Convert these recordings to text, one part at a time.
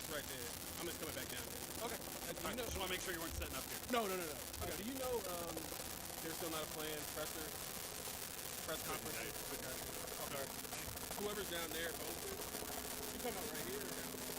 right there. I'm just coming back down there. Okay. Do All you right, know? just want to make sure you weren't setting up here. No. Okay. Do you know there's still not a planned press conference? Okay. Okay. Whoever's down there hosted, you talking about right here or down there?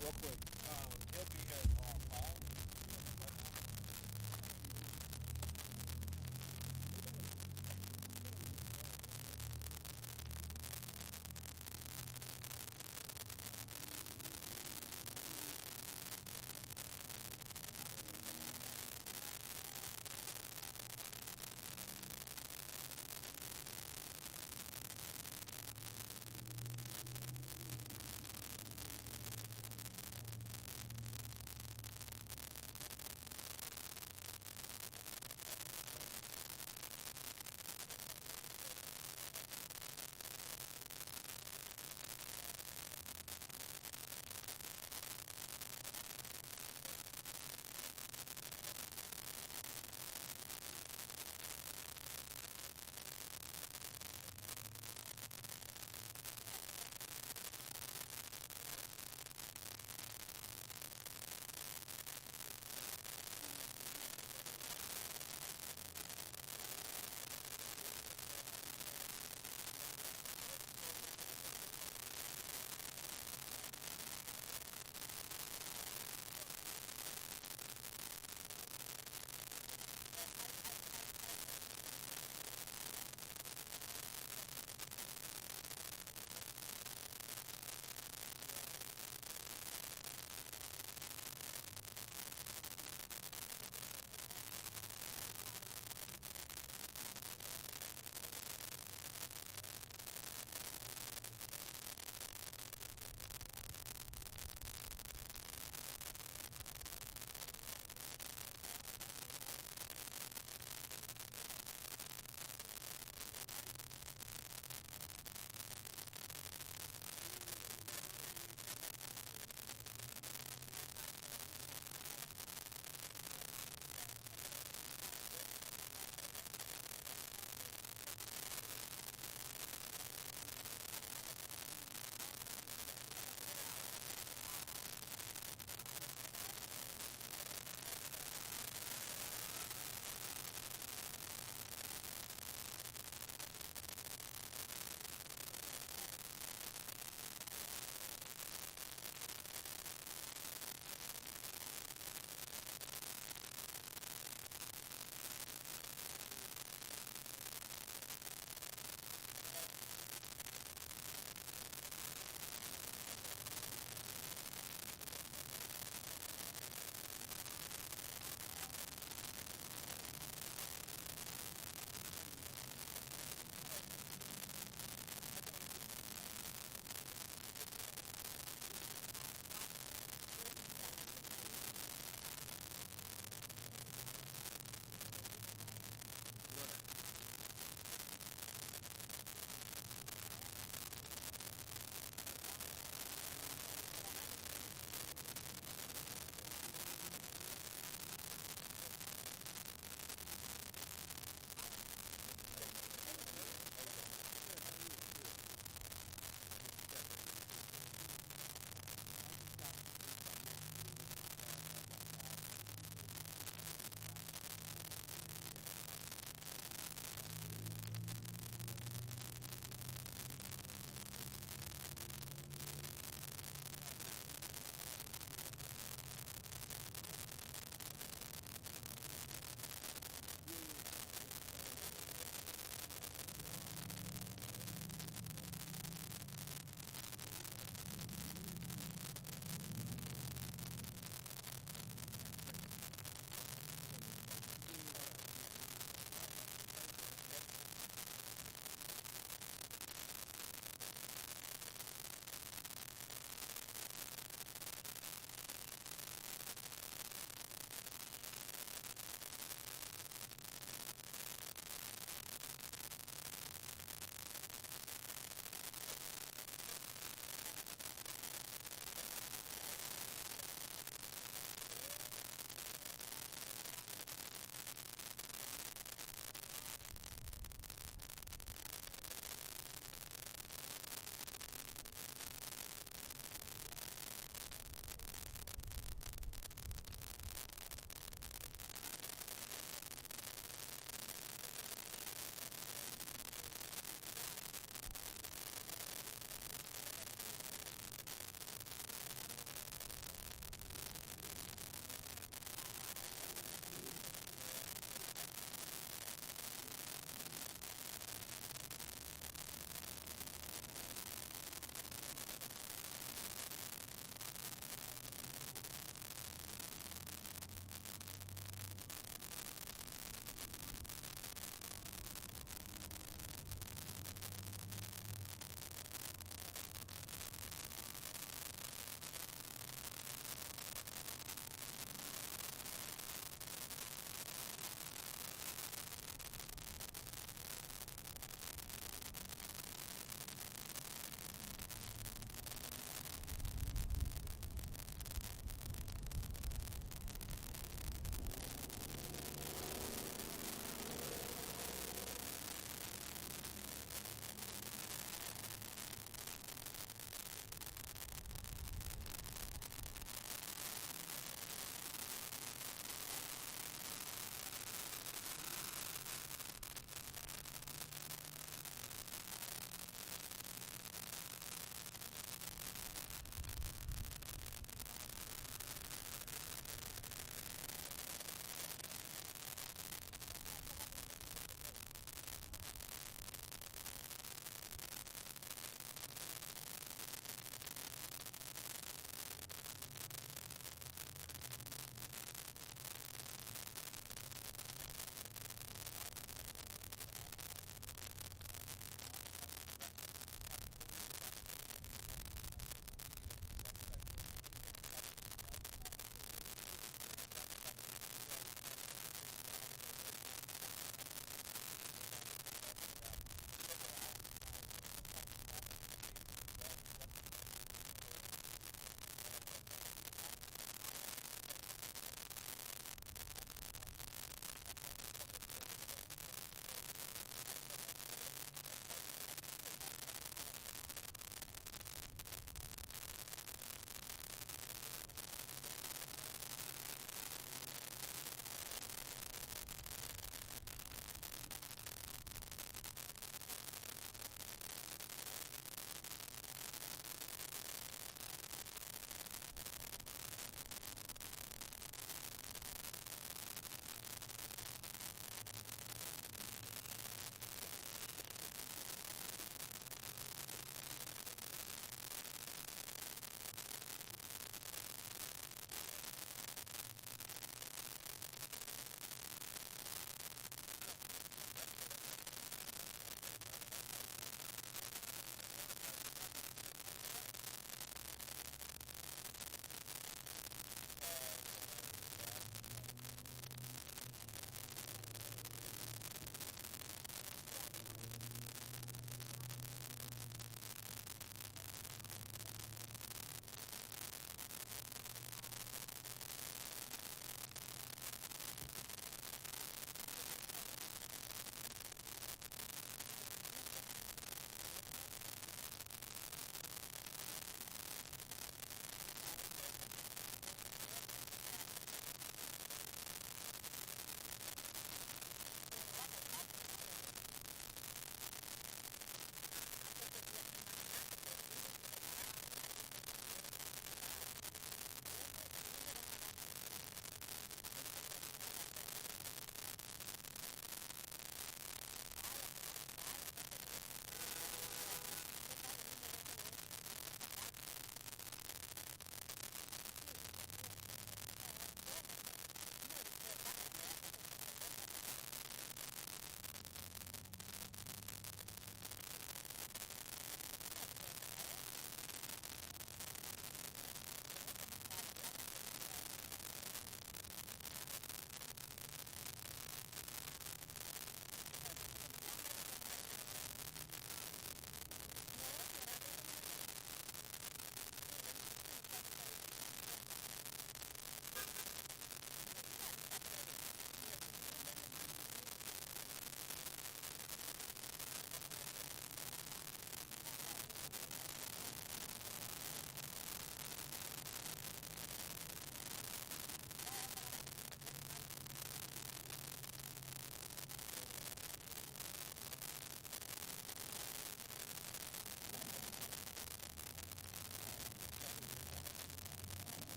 real quick. He'll be at Paul.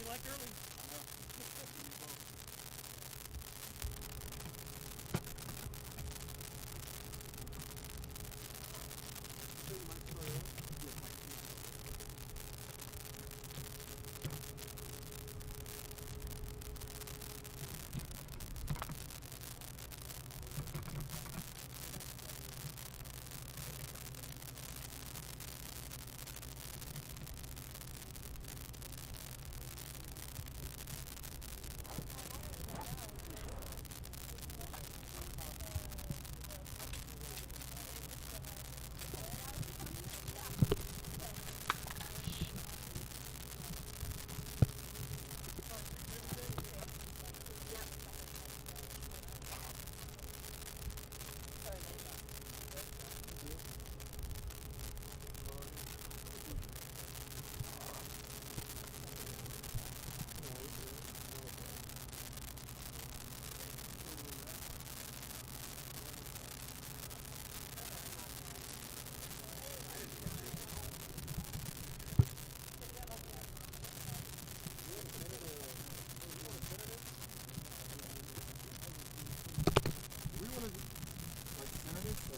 like early.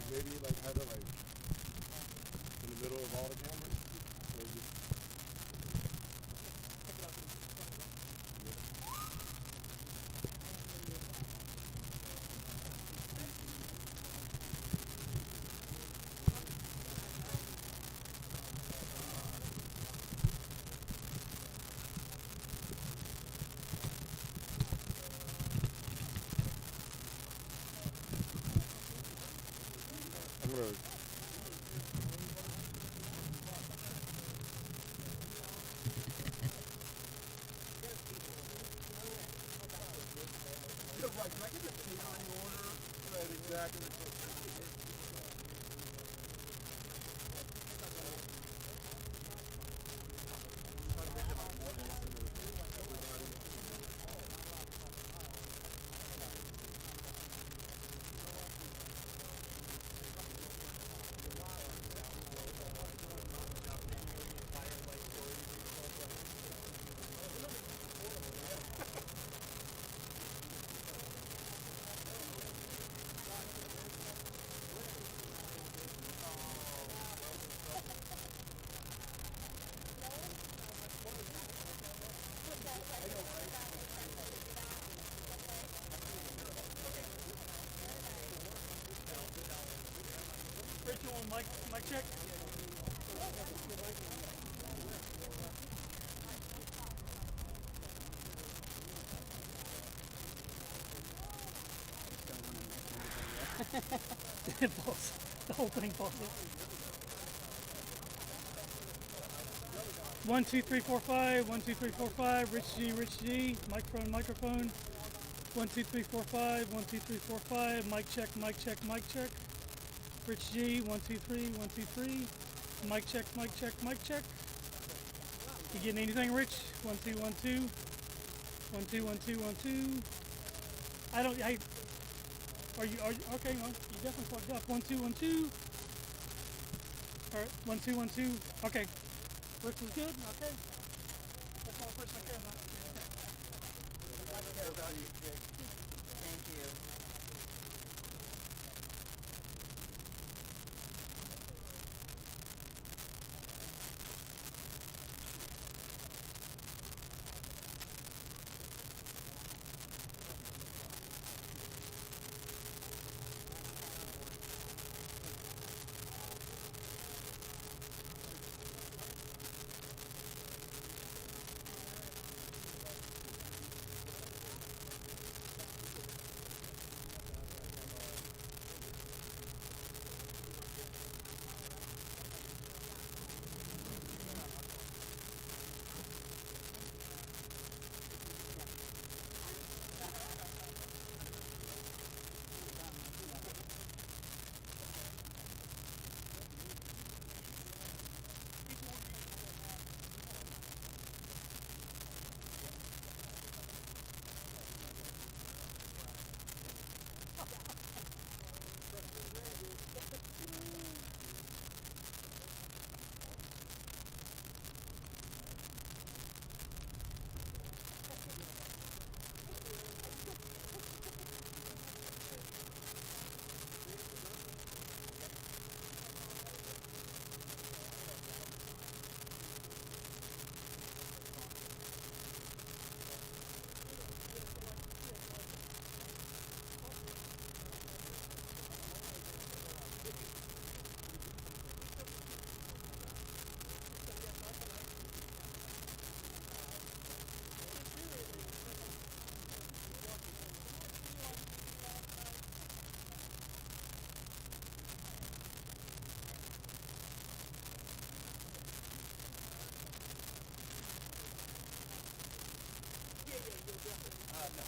Maybe like have it like in the middle of all the cameras. Or just I'm gonna. Right, can I get the catering order? Right, exactly. Rachel on mic check. It falls. The whole thing falls. 1 2 3 4 5. 1 2 3 4 5. Rich G. Microphone. 1 2 3 4 5. 1 2 3 4 5. Mic check. Rich G. 1 2 3. 1 2 3. Mic check. You getting anything, Rich? 1 2 1 2. 1 2 1 2 1 2. Are you okay? Well, you definitely plugged up. 1 2 1 2. All right. 1 2 1 2. Okay. Rich is good. Okay. That's all the person I care about. Thank you. No.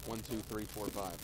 One, two, three, four, five.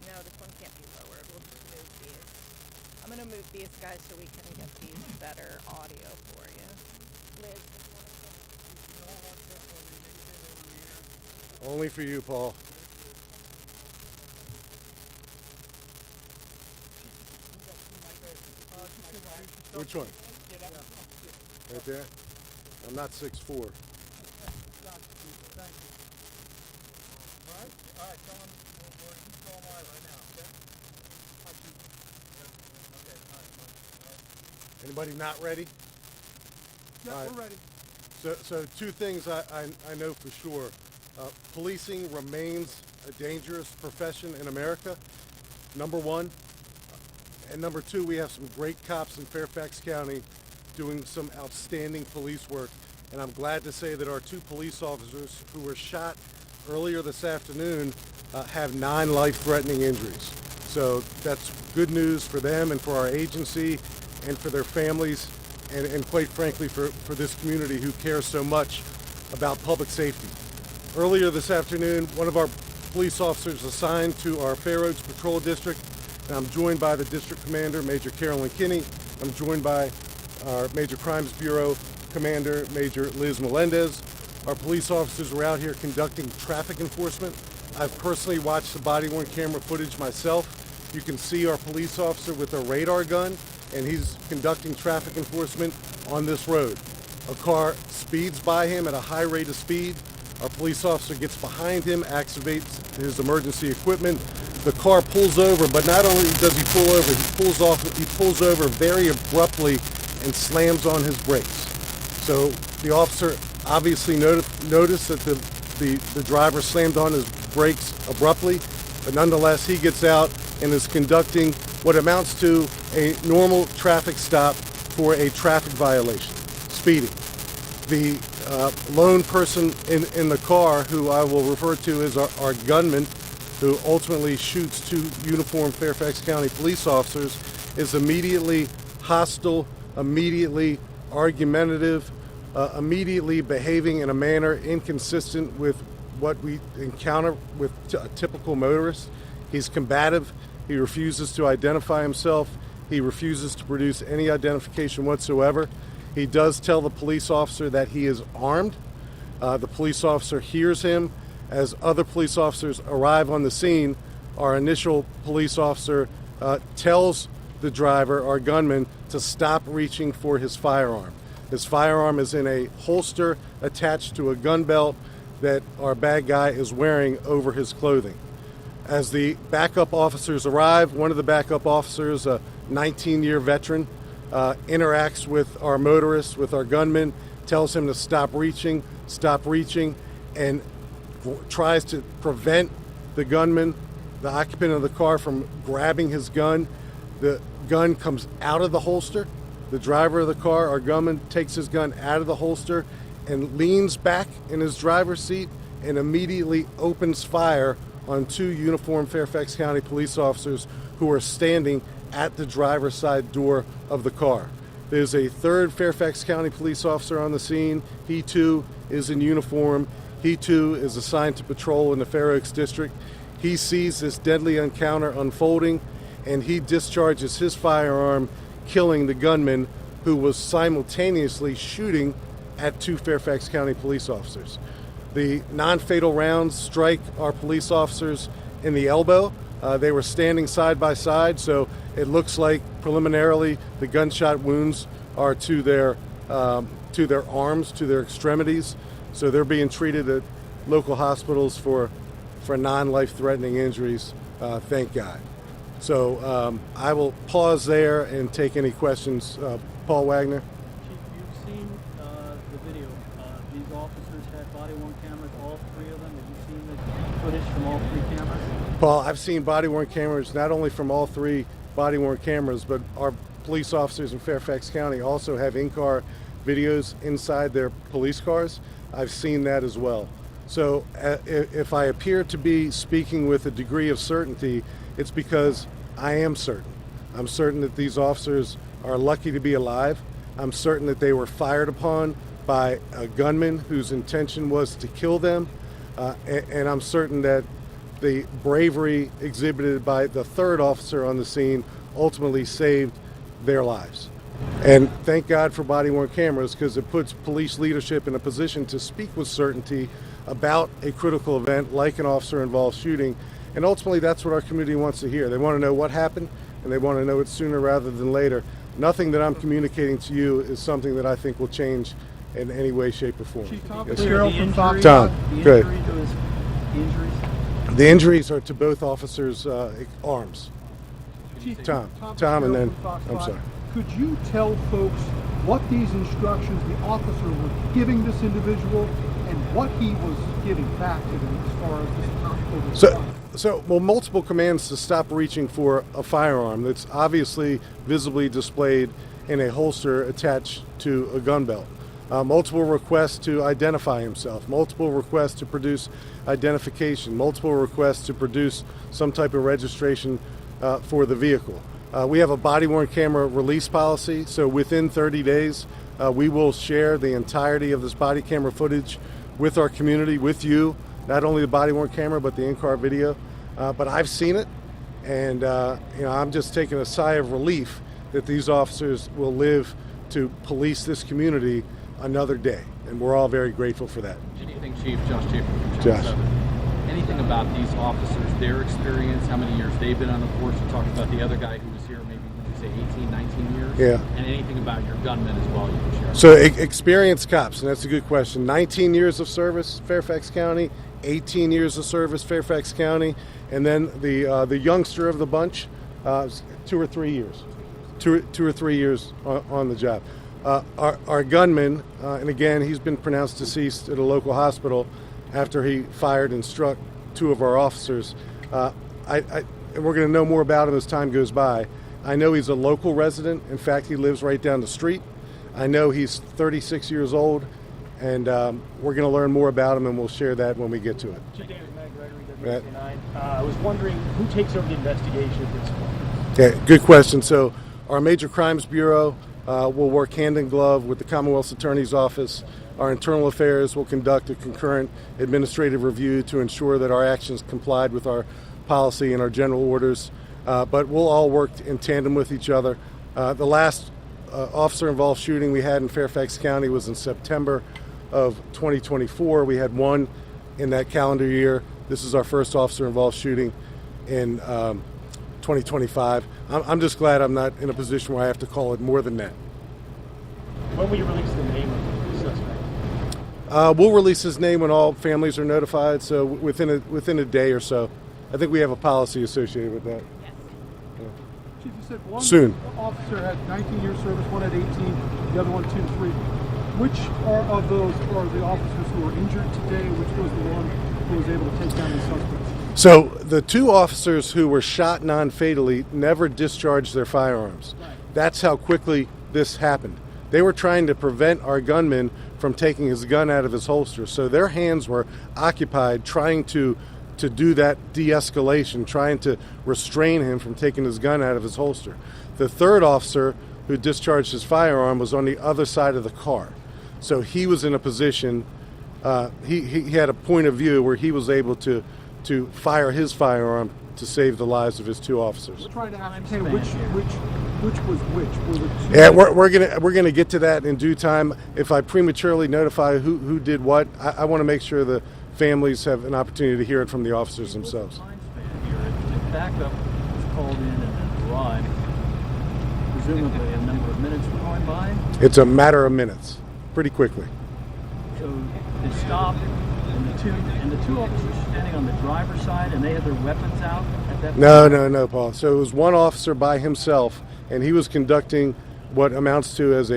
No, this one can't be lowered. We'll just move these. I'm gonna move these guys so we can get these better audio for you. Liz, Only for you, Paul. Which one? Right there? I'm not 6'4". All right, tell him we're control line right now, okay? Okay, all right. Anybody not ready? Yeah, All right. we're ready. So two things I know for sure. Policing remains a dangerous profession in America, number one. And number two, we have some great cops in Fairfax County doing some outstanding police work. And I'm glad to say that our two police officers who were shot earlier this afternoon have 9 life-threatening injuries. So that's good news for them and for our agency and for their families. and quite frankly for this community who cares so much about public safety. Earlier this afternoon, one of our police officers assigned to our Fair Oaks Patrol District, and I'm joined by the District Commander, Major Carolyn Kinney. I'm joined by our Major Crimes Bureau Commander, Major Liz Melendez. Our police officers were out here conducting traffic enforcement. I've personally watched the body-worn camera footage myself. You can see our police officer with a radar gun, and he's conducting traffic enforcement on this road. A car speeds by him at a high rate of speed. Our police officer gets behind him, activates his emergency equipment. The car pulls over, but not only does he pull over, he pulls over very abruptly and slams on his brakes. So the officer obviously noticed that the driver slammed on his brakes abruptly, but nonetheless he gets out and is conducting what amounts to a normal traffic stop for a traffic violation, speeding. The lone person in the car, who I will refer to as our gunman, who ultimately shoots two uniformed Fairfax County police officers, is immediately hostile, immediately argumentative, immediately behaving in a manner inconsistent with what we encounter with a typical motorist. He's combative. He refuses to identify himself. He refuses to produce any identification whatsoever. He does tell the police officer that he is armed. The police officer hears him. As other police officers arrive on the scene, our initial police officer tells the driver, our gunman, to stop reaching for his firearm. His firearm is in a holster attached to a gun belt that our bad guy is wearing over his clothing. As the backup officers arrive, one of the backup officers, a 19-year veteran, interacts with our motorist, with our gunman, tells him to stop reaching, and tries to prevent the gunman, the occupant of the car, from grabbing his gun. The gun comes out of the holster. The driver of the car, our gunman, takes his gun out of the holster and leans back in his driver's seat and immediately opens fire on two uniformed Fairfax County police officers who are standing at the driver's side door of the car. There's a third Fairfax County police officer on the scene. He too is in uniform. He too is assigned to patrol in the Fair Oaks district. He sees this deadly encounter unfolding, and he discharges his firearm, killing the gunman who was simultaneously shooting at two Fairfax County police officers. The non-fatal rounds strike our police officers in the elbow. They were standing side by side, so it looks like preliminarily the gunshot wounds are to their arms, to their extremities. So they're being treated at local hospitals for non-life-threatening injuries, thank God. So I will pause there and take any questions. Paul Wagner. Chief, you've seen the video. These officers had body-worn cameras, all three of them. Have you seen the footage from all three cameras? Paul, I've seen body-worn cameras not only from all three body-worn cameras, but our police officers in Fairfax County also have in-car videos inside their police cars. I've seen that as well. So if I appear to be speaking with a degree of certainty, it's because I am certain. I'm certain that these officers are lucky to be alive. I'm certain that they were fired upon by a gunman whose intention was to kill them. And I'm certain that the bravery exhibited by the third officer on the scene ultimately saved their lives. And thank God for body-worn cameras, because it puts police leadership in a position to speak with certainty about a critical event like an officer-involved shooting. And ultimately, that's what our community wants to hear. They want to know what happened, and they want to know it sooner rather than later. Nothing that I'm communicating to you is something that I think will change in any way, shape, or form. Chief, talk Yes, to sir. Cheryl from Fox. Tom, The good. injury to his injuries. The injuries are to both officers' arms. Chief, Tom, Cheryl and then, from Fox I'm 5. sorry. Could you tell folks what these instructions the officer was giving this individual and what he was giving back to them as far as this possible response? Well, multiple commands to stop reaching for a firearm that's obviously visibly displayed in a holster attached to a gun belt. Multiple requests to identify himself, multiple requests to produce identification, multiple requests to produce some type of registration for the vehicle. We have a body-worn camera release policy, so within 30 days, we will share the entirety of this body camera footage with our community, with you, not only the body-worn camera, but the in-car video. But I've seen it, and I'm just taking a sigh of relief that these officers will live to police this community another day, and we're all very grateful for that. Anything, Chief? Josh Chapin from Josh. 7. Anything about these officers, their experience, how many years they've been on the force? You talked about the other guy who was here maybe, would you say 18, 19 years? Yeah. And anything about your gunmen as well you can share? So experienced cops, and that's a good question. 19 years of service, Fairfax County, 18 years of service, Fairfax County, and then the youngster of the bunch, 2 or 3 years. Two or three years on the job. Our gunman, and again, he's been pronounced deceased at a local hospital after he fired and struck 2 of our officers. And we're going to know more about him as time goes by. I know he's a local resident. In fact, he lives right down the street. I know he's 36 years old, and we're going to learn more about him, and we'll share that when we get to it. Chief David Matt Gregory, WC9. I was wondering who takes over the investigation at this point? Yeah, good question. So our Major Crimes Bureau will work hand in glove with the Commonwealth's Attorney's Office. Our Internal Affairs will conduct a concurrent administrative review to ensure that our actions complied with our policy and our general orders. But we'll all work in tandem with each other. The last officer-involved shooting we had in Fairfax County was in September of 2024. We had one in that calendar year. This is our first officer-involved shooting in 2025. I'm just glad I'm not in a position where I have to call it more than that. When will you release the name of the suspect? We'll release his name when all families are notified, so within a day or so. I think we have a policy associated with that. Chief, you said one Soon. officer had 19 years service, one had 18, the other one 2 to 3. Which of those are the officers who were injured today? Which was the one who was able to take down the suspects? So the 2 officers who were shot non-fatally never discharged their firearms. Right. That's how quickly this happened. They were trying to prevent our gunman from taking his gun out of his holster. So their hands were occupied trying to do that de-escalation, trying to restrain him from taking his gun out of his holster. The 3rd officer who discharged his firearm was on the other side of the car. So he was in a position, he had a point of view where he was able to fire his firearm to save the lives of his 2 officers. We're trying to ascertain which was which. Were the 2 Yeah, we're gonna get to that in due time. If I prematurely notify who did what, I want to make sure the families have an opportunity to hear it from the officers themselves. Time span here. If backup was called in and then arrived, presumably a number of minutes were going by. It's a matter of minutes, pretty quickly. So they stopped, and the two officers standing on the driver's side, and they had their weapons out at that point? No, Paul. So it was one officer by himself, and he was conducting what amounts to as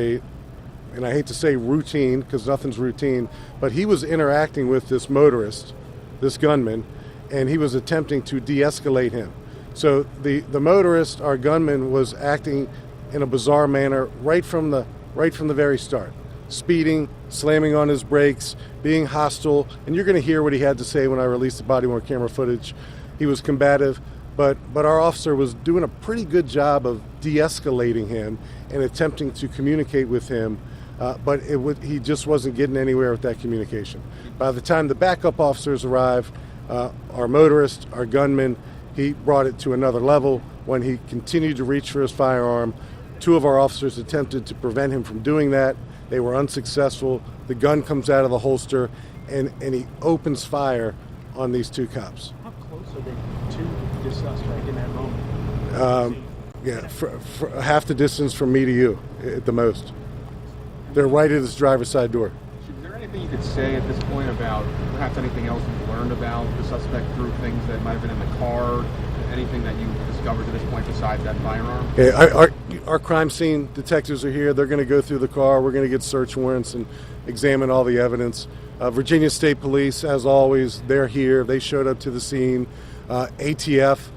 and I hate to say routine, because nothing's routine, but he was interacting with this motorist, this gunman, and he was attempting to de-escalate him. So the motorist, our gunman, was acting in a bizarre manner right from the very start. Speeding, slamming on his brakes, being hostile, and you're going to hear what he had to say when I release the body-worn camera footage. He was combative, but our officer was doing a pretty good job of de-escalating him and attempting to communicate with him, but he just wasn't getting anywhere with that communication. By the time the backup officers arrived, our motorist, our gunman, he brought it to another level. When he continued to reach for his firearm, 2 of our officers attempted to prevent him from doing that. They were unsuccessful. The gun comes out of the holster, and he opens fire on these 2 cops. How close are they to the suspect in that moment? Yeah, for half the distance from me to you, at the most. They're right at his driver's side door. Is there anything you could say at this point about perhaps anything else you've learned about the suspect through things that might have been in the car? Anything that you've discovered to this point besides that firearm? Yeah, our crime scene detectives are here. They're going to go through the car. We're going to get search warrants and examine all the evidence. Virginia State Police, as always, they're here. They showed up to the scene. ATF,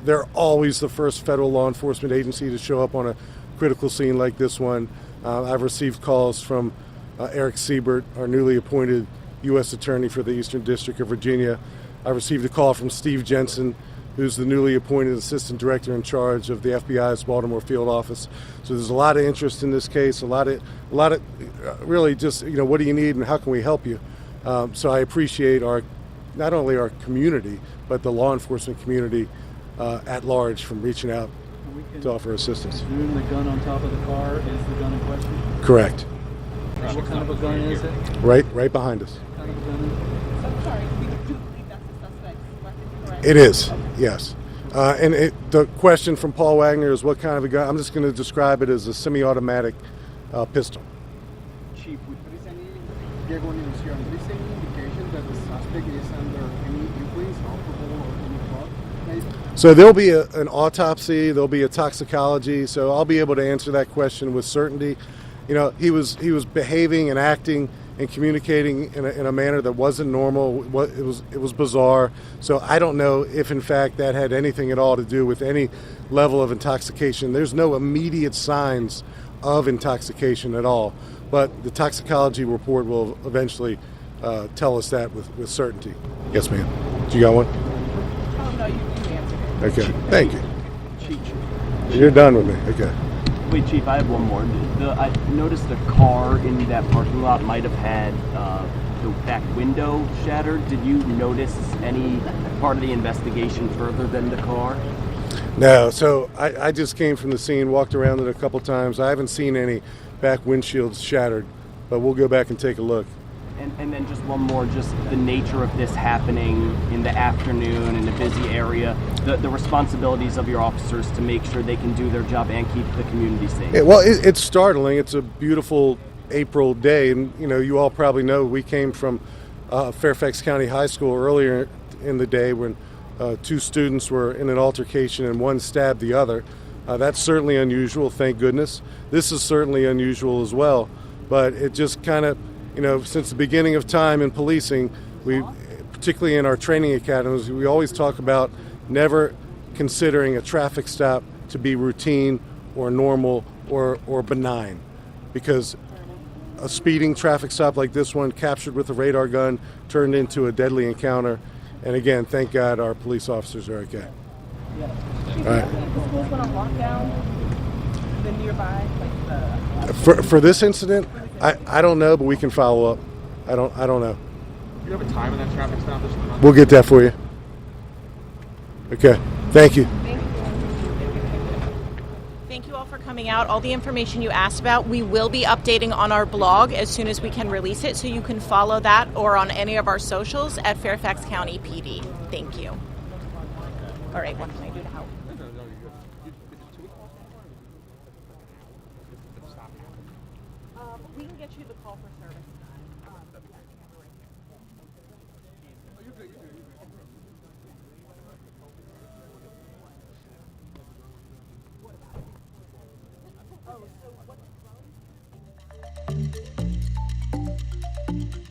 they're always the first federal law enforcement agency to show up on a critical scene like this one. I've received calls from Eric Siebert, our newly appointed U.S. Attorney for the Eastern District of Virginia. I received a call from Steve Jensen, who's the newly appointed assistant director in charge of the FBI's Baltimore field office. So there's a lot of interest in this case, a lot of really just, what do you need and how can we help you? So I appreciate not only our community, but the law enforcement community at large from reaching out to offer assistance. Zoom the gun on top of the car is the gun in question? Correct. What kind of a gun is it? Right behind us. What kind of a gun is it? So I'm sorry, we do believe that's the suspect's weapon, correct? It is, yes. And the question from Paul Wagner is what kind of a gun. I'm just going to describe it as a semi-automatic pistol. Chief, Diego Nilucion, is there any indication that the suspect is under any influence, alcohol or any drug? Maybe? So there'll be an autopsy, there'll be a toxicology, so I'll be able to answer that question with certainty. He was behaving and acting and communicating in a manner that wasn't normal. It was bizarre. So I don't know if in fact that had anything at all to do with any level of intoxication. There's no immediate signs of intoxication at all, but the toxicology report will eventually tell us that with certainty. Yes, ma'am. You got one? Oh, no, you answered it. Okay. Thank you. Chief. You're done with me. Okay. Wait, Chief, I have one more. I noticed the car in that parking lot might have had the back window shattered. Did you notice any part of the investigation further than the car? No, so I just came from the scene, walked around it a couple times. I haven't seen any back windshields shattered, but we'll go back and take a look. And then just one more, just the nature of this happening in the afternoon in a busy area, the responsibilities of your officers to make sure they can do their job and keep the community safe. Yeah, well, it's startling. It's a beautiful April day, and you all probably know we came from Fairfax County High School earlier in the day when two students were in an altercation and one stabbed the other. That's certainly unusual, thank goodness. This is certainly unusual as well, but it just kind of, since the beginning of time in policing, particularly in our training academies, we always talk about never considering a traffic stop to be routine or normal or benign, because a speeding traffic stop like this one, captured with a radar gun, turned into a deadly encounter. And again, thank God our police officers are okay. Yeah. All right. The schools went on lockdown, the nearby, For this incident, I don't know, but we can follow up. I don't know. Do you have a time on that traffic stop? We'll get that for you. Okay. Thank you. Thank you all for coming out. All the information you asked about, we will be updating on our blog as soon as we can release it, so you can follow that or on any of our socials at Fairfax County PD. Thank you. All right, what can I do to help? We can get you the call for service. Oh, so what's wrong?